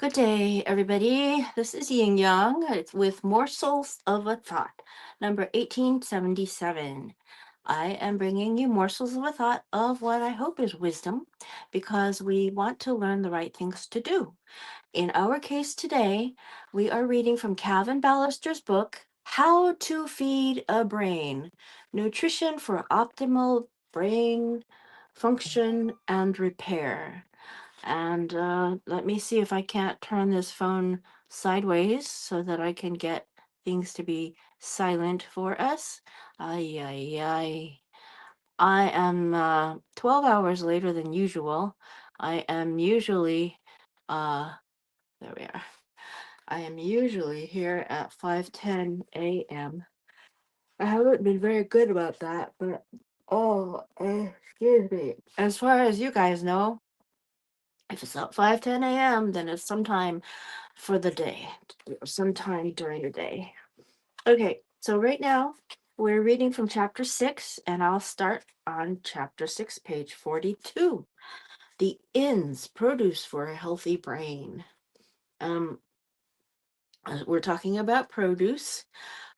Good day, everybody. This is Yin Yang. It's with Morsels of a Thought, number 1877. I am bringing you morsels of a thought of what I hope is wisdom because we want to learn the right things to do. In our case today, we are reading from Cavin Balaster's book, How to Feed a Brain Nutrition for Optimal Brain Function and Repair. And let me see if I can't turn this phone sideways so that I can get things to be silent for us. Ay, ay, ay. I am 12 hours later than usual. I am usually, uh, there we are. I am usually here at 5:10 a.m. I haven't been very good about that, but oh, excuse me. As far as you guys know, if it's not 5:10 a.m., then it's sometime for the day, or sometime during the day. Okay, so right now we're reading from chapter 6, and I'll start on chapter 6, page 42. The ins produce for a healthy brain. Um, we're talking about produce.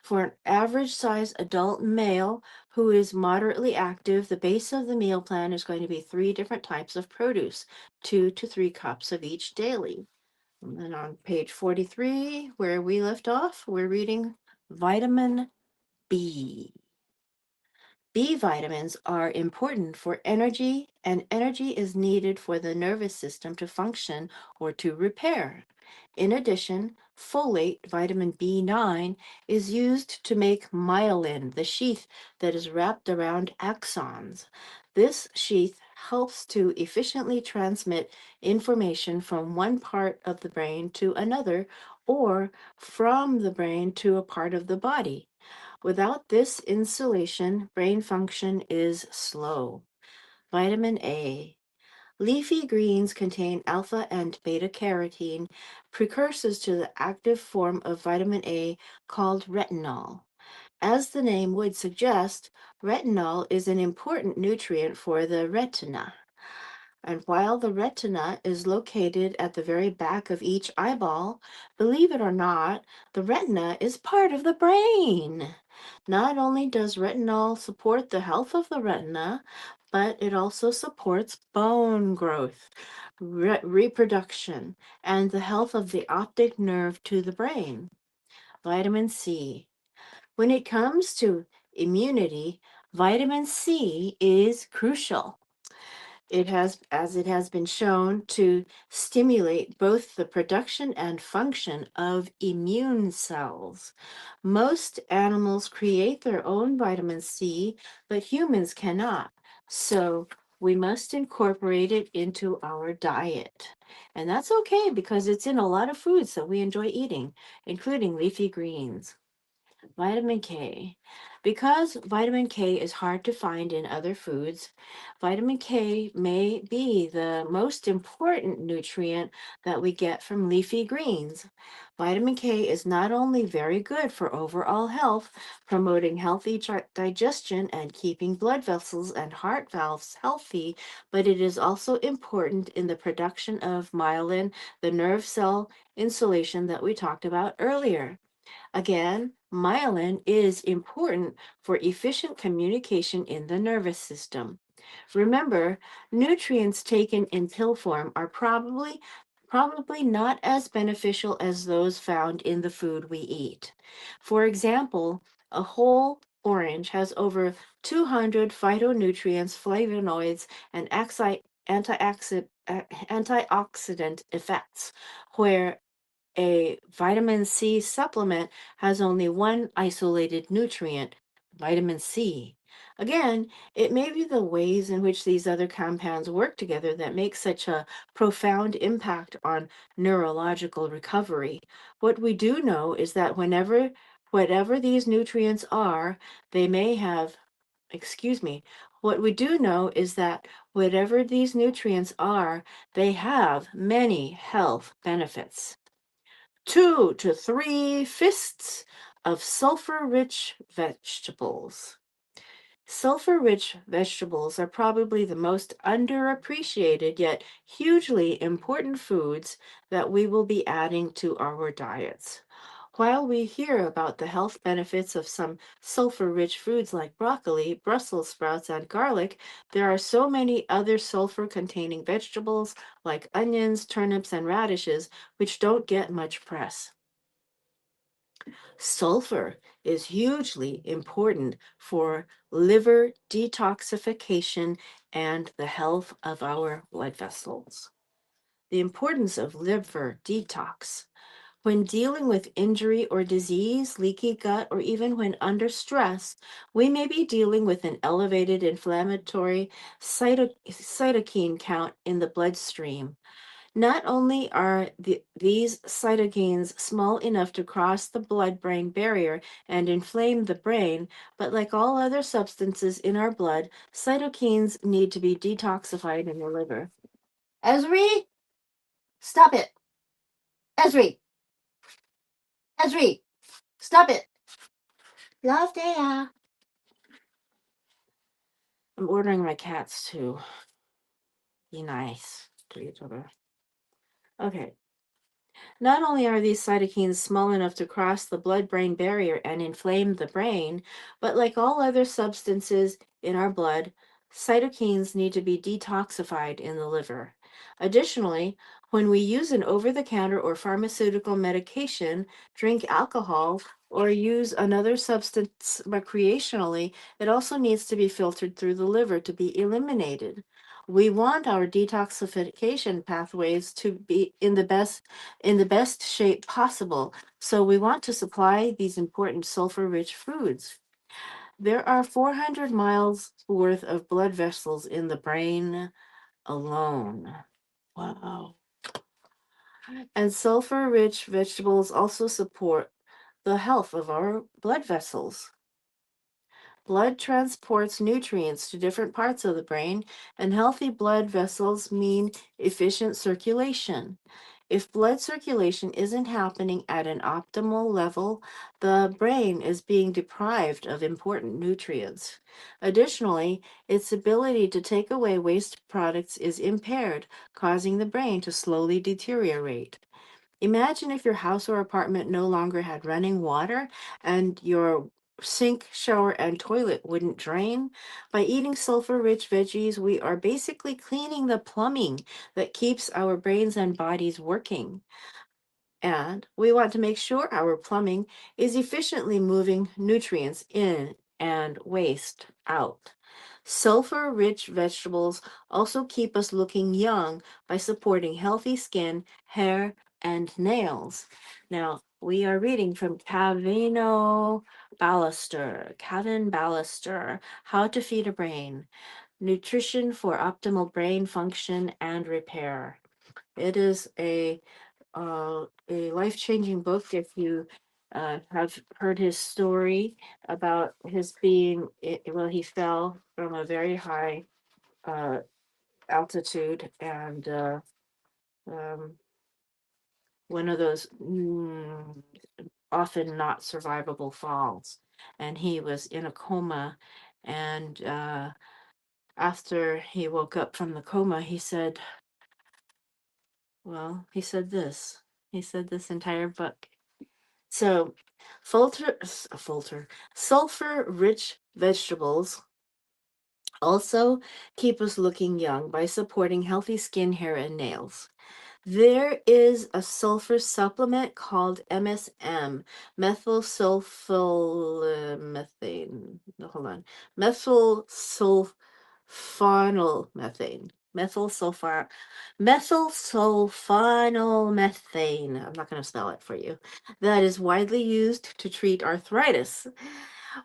For an average size adult male who is moderately active, the base of the meal plan is going to be three different types of produce, 2 to 3 cups of each daily. And then on page 43, where we left off, we're reading vitamin B. B vitamins are important for energy, and energy is needed for the nervous system to function or to repair. In addition, folate, vitamin B9, is used to make myelin, the sheath that is wrapped around axons. This sheath helps to efficiently transmit information from one part of the brain to another or from the brain to a part of the body. Without this insulation, brain function is slow. Vitamin A. Leafy greens contain alpha and beta carotene, precursors to the active form of vitamin A called retinol. As the name would suggest, retinol is an important nutrient for the retina. And while the retina is located at the very back of each eyeball, believe it or not, the retina is part of the brain. Not only does retinol support the health of the retina, but it also supports bone growth, reproduction, and the health of the optic nerve to the brain. Vitamin C. When it comes to immunity, vitamin C is crucial. It has been shown to stimulate both the production and function of immune cells. Most animals create their own vitamin C, but humans cannot. So we must incorporate it into our diet. And that's okay because it's in a lot of foods that we enjoy eating, including leafy greens. Vitamin K. Because vitamin K is hard to find in other foods, vitamin K may be the most important nutrient that we get from leafy greens. Vitamin K is not only very good for overall health, promoting healthy digestion and keeping blood vessels and heart valves healthy, but it is also important in the production of myelin, the nerve cell insulation that we talked about earlier. Again, myelin is important for efficient communication in the nervous system. Remember, nutrients taken in pill form are probably not as beneficial as those found in the food we eat. For example, a whole orange has over 200 phytonutrients, flavonoids, and antioxidant effects, where a vitamin C supplement has only one isolated nutrient, vitamin C. Again, it may be the ways in which these other compounds work together that make such a profound impact on neurological recovery. What we do know is that whatever these nutrients are, they may have, excuse me, what we do know is that whatever these nutrients are, they have many health benefits. 2 to 3 fists of sulfur rich vegetables. Sulfur-rich vegetables are probably the most underappreciated yet hugely important foods that we will be adding to our diets. While we hear about the health benefits of some sulfur-rich foods like broccoli, Brussels sprouts, and garlic, there are so many other sulfur-containing vegetables like onions, turnips, and radishes which don't get much press. Sulfur is hugely important for liver detoxification and the health of our blood vessels. The importance of liver detox. When dealing with injury or disease, leaky gut, or even when under stress, we may be dealing with an elevated inflammatory cytokine count in the bloodstream. Not only are these cytokines small enough to cross the blood-brain barrier and inflame the brain, but like all other substances in our blood, cytokines need to be detoxified in the liver. Esri, stop it. Esri, Esri, stop it. Love Dea. I'm ordering my cats to be nice to each other. Okay. Not only are these cytokines small enough to cross the blood-brain barrier and inflame the brain, but like all other substances in our blood, cytokines need to be detoxified in the liver. Additionally, when we use an over-the-counter or pharmaceutical medication, drink alcohol, or use another substance recreationally, it also needs to be filtered through the liver to be eliminated. We want our detoxification pathways to be in the best shape possible. So we want to supply these important sulfur-rich foods. There are 400 miles worth of blood vessels in the brain alone. Wow. And sulfur-rich vegetables also support the health of our blood vessels. Blood transports nutrients to different parts of the brain, and healthy blood vessels mean efficient circulation. If blood circulation isn't happening at an optimal level, the brain is being deprived of important nutrients. Additionally, its ability to take away waste products is impaired, causing the brain to slowly deteriorate. Imagine if your house or apartment no longer had running water and your sink, shower, and toilet wouldn't drain. By eating sulfur-rich veggies, we are basically cleaning the plumbing that keeps our brains and bodies working. And we want to make sure our plumbing is efficiently moving nutrients in and waste out. Sulfur-rich vegetables also keep us looking young by supporting healthy skin, hair, and nails. Now, we are reading from Cavin Balaster, How to Feed a Brain, Nutrition for Optimal Brain Function and Repair. It is a life-changing book if you have heard his story about his being, well, he fell from a very high uh, altitude and um, one of those often not survivable falls. And he was in a coma. And after he woke up from the coma, he said, well, he said this. He said this entire book. So, sulfur-rich vegetables also keep us looking young by supporting healthy skin, hair, and nails. There is a sulfur supplement called MSM, methyl sulfonyl hold on, methyl sulfonyl methane. Methyl sulfonyl methane. I'm not going to spell it for you. That is widely used to treat arthritis.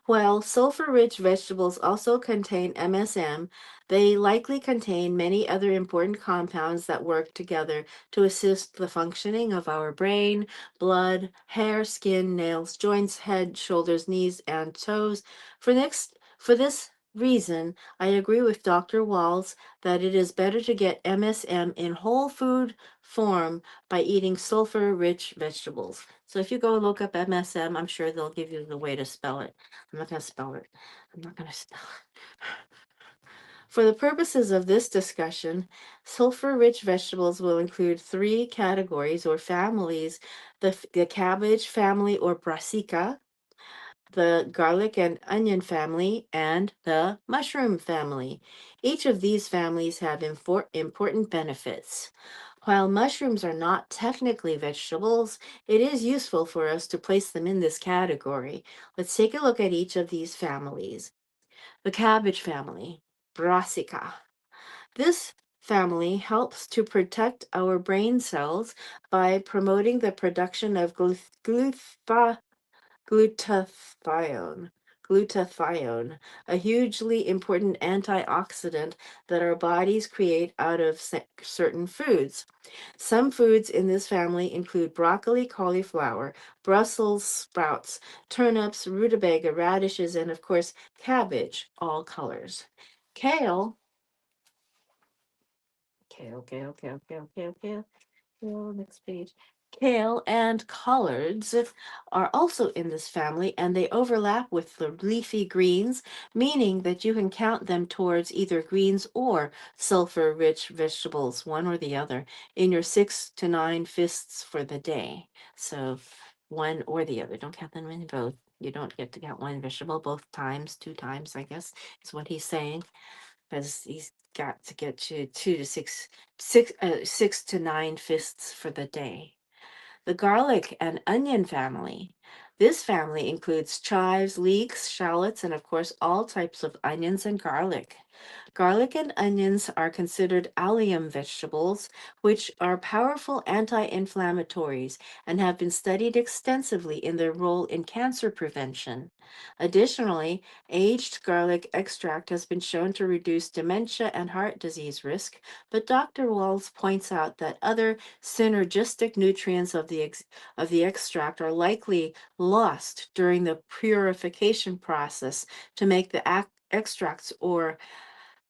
While sulfur-rich vegetables also contain MSM, they likely contain many other important compounds that work together to assist the functioning of our brain, blood, hair, skin, nails, joints, head, shoulders, knees, and toes. For this reason, I agree with Dr. Walls that it is better to get MSM in whole food form by eating sulfur rich vegetables. So if you go look up MSM, I'm sure they'll give you the way to spell it. I'm not going to spell it. I'm not going to spell it. For the purposes of this discussion, sulfur rich vegetables will include three categories or families: the cabbage family or brassica, the garlic and onion family, and the mushroom family. Each of these families have important benefits. While mushrooms are not technically vegetables, it is useful for us to place them in this category. Let's take a look at each of these families. The cabbage family, Brassica. This family helps to protect our brain cells by promoting the production of glutathione, glutathione, a hugely important antioxidant that our bodies create out of certain foods. Some foods in this family include broccoli, cauliflower, Brussels sprouts, turnips, rutabaga, radishes, and of course, cabbage, all colors. Kale, kale, next page. Kale and collards are also in this family, and they overlap with the leafy greens, meaning that you can count them towards either greens or sulfur rich vegetables, one or the other, in your 6 to 9 fists for the day. So one or the other. Don't count them in both. You don't get to count one vegetable both times, 2 times, I guess, is what he's saying, because he's got to get you 6 to 9 fists for the day. The garlic and onion family. This family includes chives, leeks, shallots, and of course all types of onions and garlic. Garlic and onions are considered allium vegetables, which are powerful anti-inflammatories and have been studied extensively in their role in cancer prevention. Additionally, aged garlic extract has been shown to reduce dementia and heart disease risk, but Dr. Walls points out that other synergistic nutrients of the extract are likely lost during the purification process to make the extracts or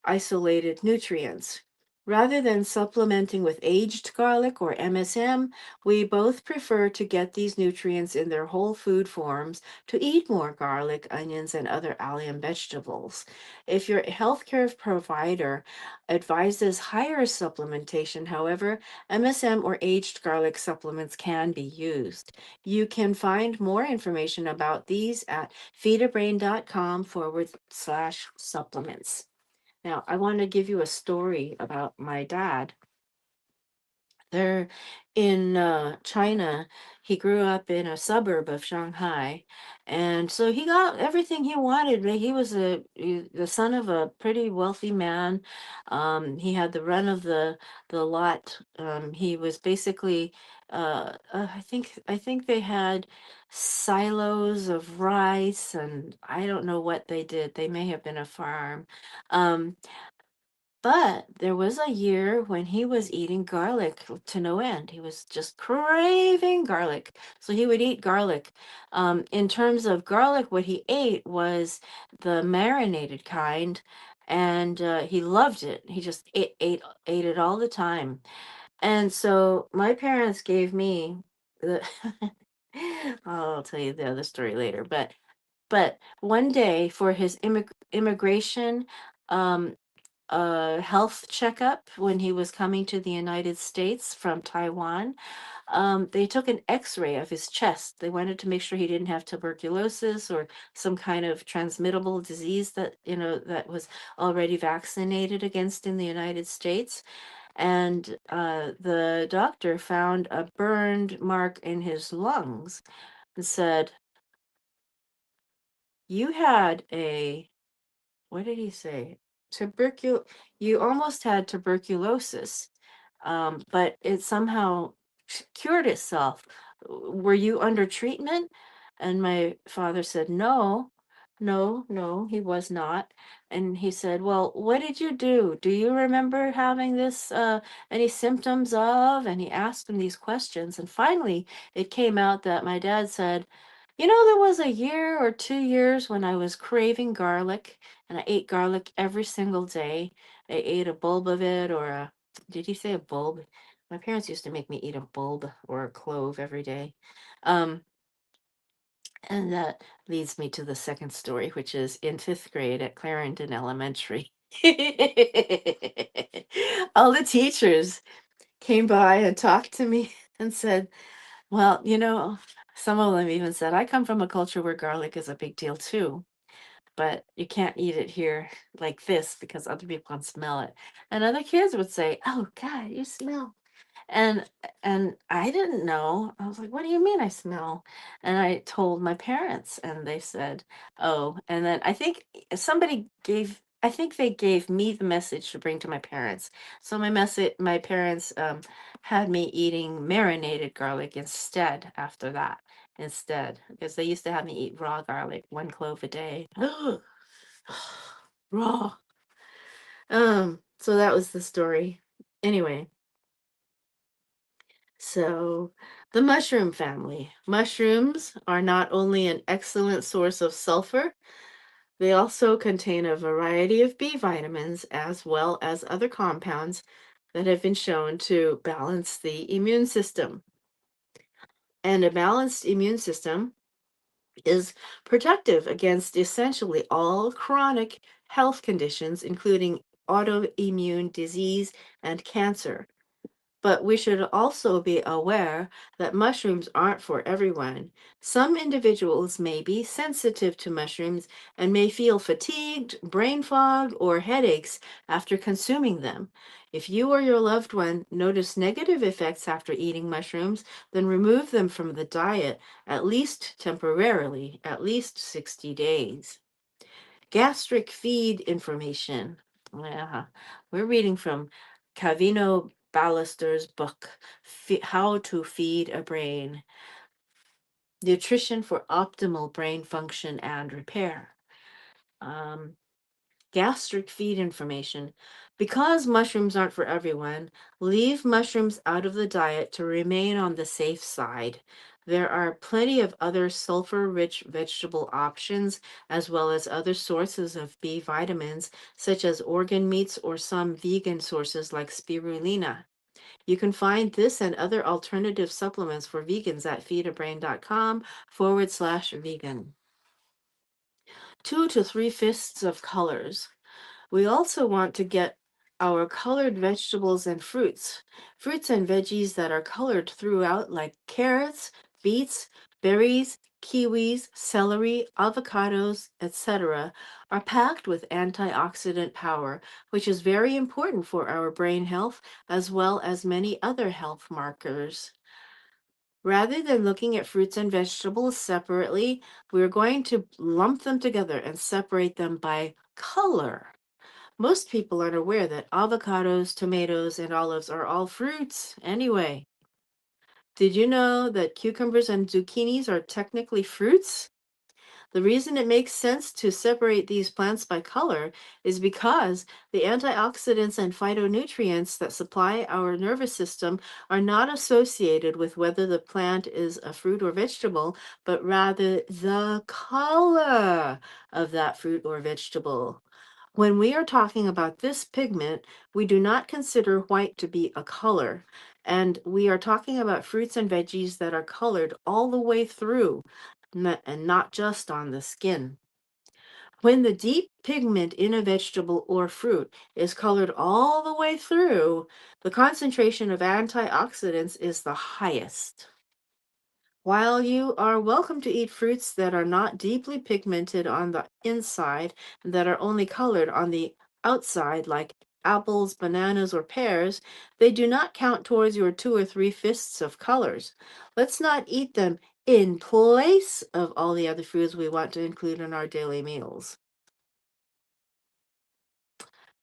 isolated nutrients. Rather than supplementing with aged garlic or MSM, we both prefer to get these nutrients in their whole food forms to eat more garlic, onions, and other allium vegetables. If your healthcare provider advises higher supplementation, however, MSM or aged garlic supplements can be used. You can find more information about these at feedabrain.com/supplements. Now, I want to give you a story about my dad. They're in China. He grew up in a suburb of Shanghai, and so he got everything he wanted. He was the son of a pretty wealthy man. He had the run of the lot. He was basically, I think they had silos of rice, and I don't know what they did. They may have been a farm. Um, but there was a year when he was eating garlic to no end. He was just craving garlic. So he would eat garlic. In terms of garlic, what he ate was the marinated kind, and he loved it. He just ate it all the time. And so my parents gave me the I'll tell you the other story later, but one day for his immigration, um, health checkup when he was coming to the United States from Taiwan. They took an x-ray of his chest. They wanted to make sure he didn't have tuberculosis or some kind of transmittable disease that, that was already vaccinated against in the United States. And the doctor found a burned mark in his lungs and said, "You had what did he say? You almost had tuberculosis, but it somehow cured itself. Were you under treatment?" And my father said, "No, no, no, he was not." And he said, "Well, what did you do? Do you remember having this, any symptoms of?" And he asked him these questions. And finally, it came out that my dad said, There was a year or 2 years when I was craving garlic, and I ate garlic every single day. I ate a bulb of it, or a, did he say a bulb? My parents used to make me eat a bulb or a clove every day. Um, and that leads me to the second story, which is in fifth grade at Clarendon Elementary. All the teachers came by and talked to me and said, well, some of them even said, I come from a culture where garlic is a big deal too, but you can't eat it here like this because other people can smell it. And other kids would say, oh, God, you smell. And and I didn't know. I was like, "What do you mean I smell?" And I told my parents, and they said, "Oh." And then I think they gave me the message to bring to my parents. So my parents had me eating marinated garlic instead after that. Instead, because they used to have me eat raw garlic, 1 clove a day. Raw. So that was the story. Anyway, so, the mushroom family. Mushrooms are not only an excellent source of sulfur, they also contain a variety of B vitamins as well as other compounds that have been shown to balance the immune system. And a balanced immune system is protective against essentially all chronic health conditions, including autoimmune disease and cancer. But we should also be aware that mushrooms aren't for everyone. Some individuals may be sensitive to mushrooms and may feel fatigued, brain fog, or headaches after consuming them. If you or your loved one notice negative effects after eating mushrooms, then remove them from the diet, at least temporarily, at least 60 days. Gastric feed information. Yeah, we're reading from Cavino Ballaster's book, How to Feed a Brain, Nutrition for Optimal Brain Function and Repair. Um, Gastric feed information. Because mushrooms aren't for everyone, leave mushrooms out of the diet to remain on the safe side. There are plenty of other sulfur rich vegetable options, as well as other sources of B vitamins, such as organ meats or some vegan sources like spirulina. You can find this and other alternative supplements for vegans at feedabrain.com/vegan. 2 to 3 fifths of colors. We also want to get our colored vegetables and fruits. Fruits and veggies that are colored throughout, like carrots, beets, berries, kiwis, celery, avocados, etc., are packed with antioxidant power, which is very important for our brain health as well as many other health markers. Rather than looking at fruits and vegetables separately, we're going to lump them together and separate them by color. Most people aren't aware that avocados, tomatoes, and olives are all fruits anyway. Did you know that cucumbers and zucchinis are technically fruits? The reason it makes sense to separate these plants by color is because the antioxidants and phytonutrients that supply our nervous system are not associated with whether the plant is a fruit or vegetable, but rather the color of that fruit or vegetable. When we are talking about this pigment, we do not consider white to be a color. And we are talking about fruits and veggies that are colored all the way through and not just on the skin. When the deep pigment in a vegetable or fruit is colored all the way through, the concentration of antioxidants is the highest. While you are welcome to eat fruits that are not deeply pigmented on the inside and that are only colored on the outside, like apples, bananas, or pears, they do not count towards your 2 or 3 fifths of colors. Let's not eat them in place of all the other foods we want to include in our daily meals.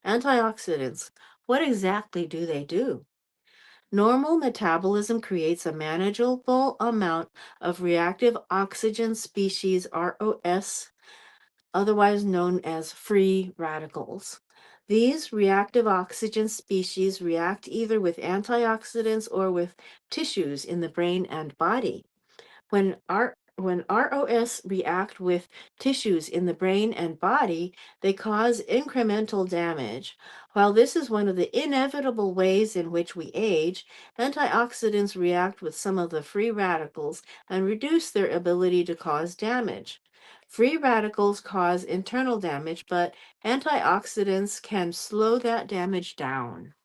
Antioxidants. What exactly do they do? Normal metabolism creates a manageable amount of reactive oxygen species, ROS, otherwise known as free radicals. These reactive oxygen species react either with antioxidants or with tissues in the brain and body. When when ROS react with tissues in the brain and body, they cause incremental damage. While this is one of the inevitable ways in which we age, antioxidants react with some of the free radicals and reduce their ability to cause damage. Free radicals cause internal damage, but antioxidants can slow that damage down.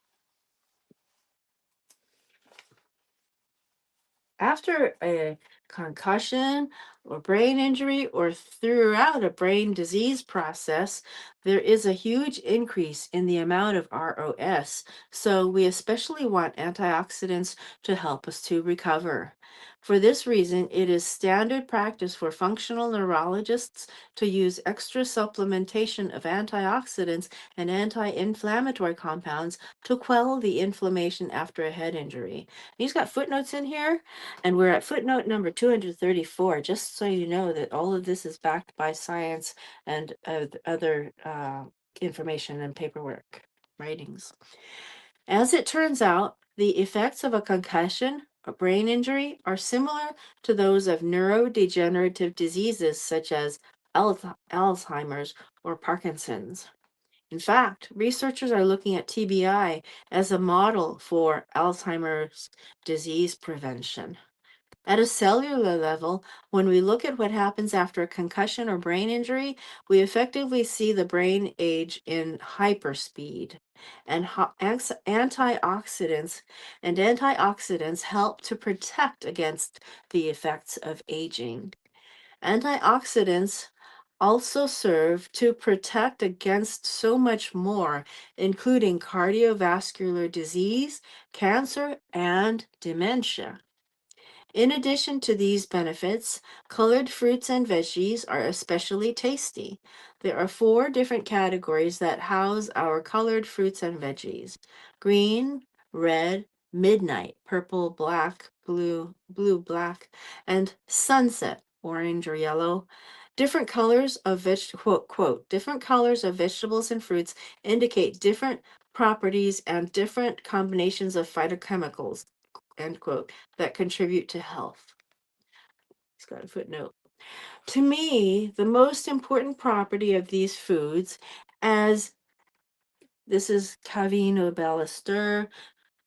After a concussion or brain injury or throughout a brain disease process, there is a huge increase in the amount of ROS. So we especially want antioxidants to help us to recover. For this reason, it is standard practice for functional neurologists to use extra supplementation of antioxidants and anti-inflammatory compounds to quell the inflammation after a head injury. He's got footnotes in here, and we're at footnote number 234, just so you know that all of this is backed by science and other information and paperwork writings. As it turns out, the effects of a concussion or brain injury are similar to those of neurodegenerative diseases such as Alzheimer's or Parkinson's. In fact, researchers are looking at TBI as a model for Alzheimer's disease prevention. At a cellular level, when we look at what happens after a concussion or brain injury, we effectively see the brain age in hyperspeed. And antioxidants help to protect against the effects of aging. Antioxidants also serve to protect against so much more, including cardiovascular disease, cancer, and dementia. In addition to these benefits, colored fruits and veggies are especially tasty. There are 4 different categories that house our colored fruits and veggies: green, red, midnight, purple, black, blue, black, and sunset, orange or yellow. Different colors of different colors of vegetables and fruits indicate different properties and different combinations of phytochemicals, end quote, that contribute to health. It's got a footnote. To me, the most important property of these foods, as this is Cavin Balaster,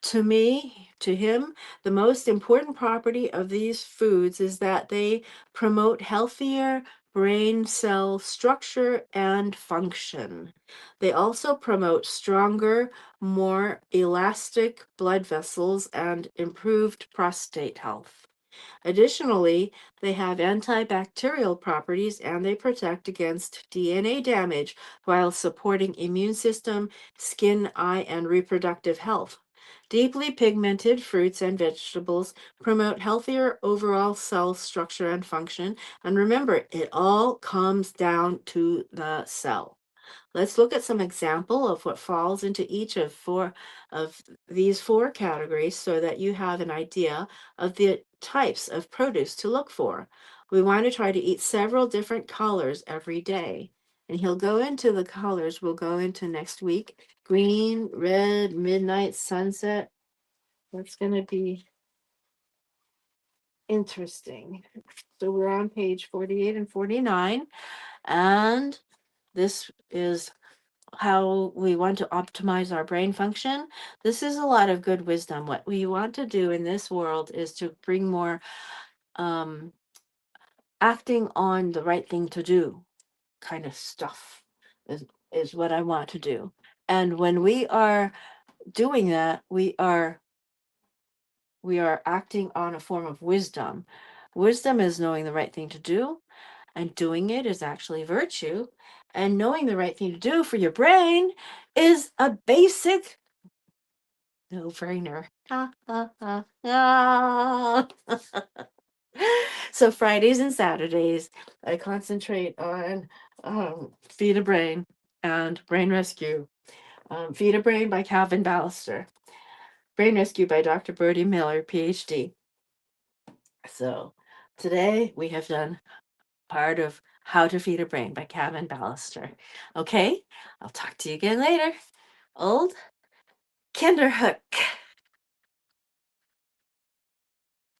to him, the most important property of these foods is that they promote healthier brain cell structure and function. They also promote stronger, more elastic blood vessels and improved prostate health. Additionally, they have antibacterial properties and they protect against DNA damage while supporting immune system, skin, eye, and reproductive health. Deeply pigmented fruits and vegetables promote healthier overall cell structure and function. And remember, it all comes down to the cell. Let's look at some example of what falls into each of these 4 categories so that you have an idea of the types of produce to look for. We want to try to eat several different colors every day. And he'll go into the colors we'll go into next week. Green, red, midnight, sunset. That's going to be interesting. So we're on page 48 and 49. And this is how we want to optimize our brain function. This is a lot of good wisdom. What we want to do in this world is to bring more um, acting on the right thing to do kind of stuff is what I want to do. And when we are doing that, we are acting on a form of wisdom. Wisdom is knowing the right thing to do, and doing it is actually virtue. And knowing the right thing to do for your brain is a basic no brainer. So Fridays and Saturdays, I concentrate on Feed a Brain and Brain Rescue. Feed a Brain by Cavin Balaster. Brain Rescue by Dr. Bertie Miller, PhD. So today we have done part of How to Feed a Brain by Cavin Balaster. Okay, I'll talk to you again later. Old Kinderhook.